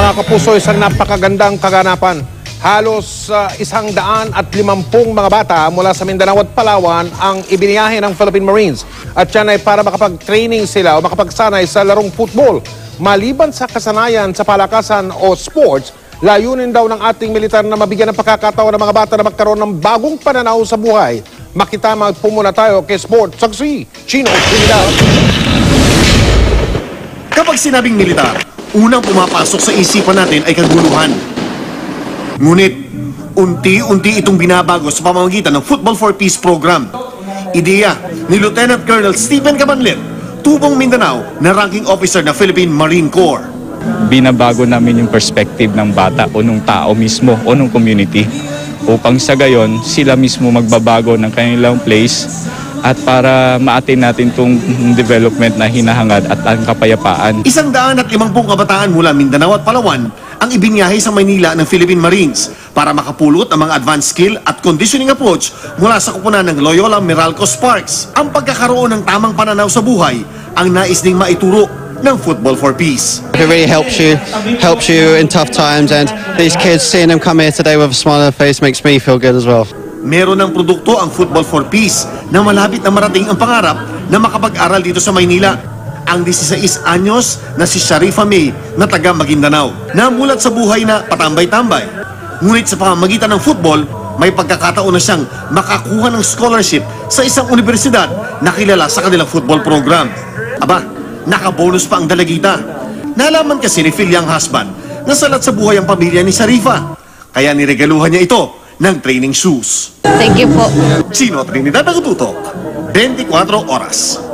mga kapuso, isang napakagandang kaganapan. Halos 150 mga bata mula sa Mindanao at Palawan ang ibiniyahe ng Philippine Marines. At yan ay para makapag-training sila o makapagsanay sa larong football. Maliban sa kasanayan sa palakasan o sports, layunin daw ng ating militar na mabigyan ng pagkakataon ng mga bata na magkaroon ng bagong pananaw sa buhay. Makitama po muna tayo kay Sport Saksi, Chino Trinidad. Kapag sinabing militar, unang pumapasok sa isipan natin ay kaguluhan. Ngunit, unti-unti itong binabago sa pamamagitan ng Football for Peace program. Ideya ni Lieutenant Colonel Stephen Cabanlet, Tubong Mindanao na ranking officer ng Philippine Marine Corps. Binabago namin yung perspective ng bata o ng tao mismo o ng community upang sa gayon sila mismo magbabago ng kanilang place at para ma-attain natin itong development na hinahangad at ang kapayapaan. 150 kabataan mula Mindanao at Palawan ang ibinyahe sa Maynila ng Philippine Marines para makapulot ang mga advanced skill at conditioning approach mula sa kupunan ng Loyola Meralco Sparks. Ang pagkakaroon ng tamang pananaw sa buhay ang nais ding maituro ng Football for Peace. It really helps you in tough times, and these kids, seeing them come here today with a smile on their face makes me feel good as well. Meron ng produkto ang Football for Peace na malapit na marating ang pangarap na makapag-aral dito sa Maynila. Ang 16 anyos na si Sharifa May na taga Maguindanao. Namulat sa buhay na patambay-tambay. Ngunit sa pamamagitan ng football, may pagkakataon na siyang makakuha ng scholarship sa isang universidad na kilala sa kanilang football program. Aba, nakabonus pa ang dalagita. Nalaman kasi ni Phil Young husband na salat sa buhay ang pamilya ni Sharifa. Kaya niregaluhan niya ito ng training shoes. Thank you po. Chino Trinidad, Nagututok, 24 oras.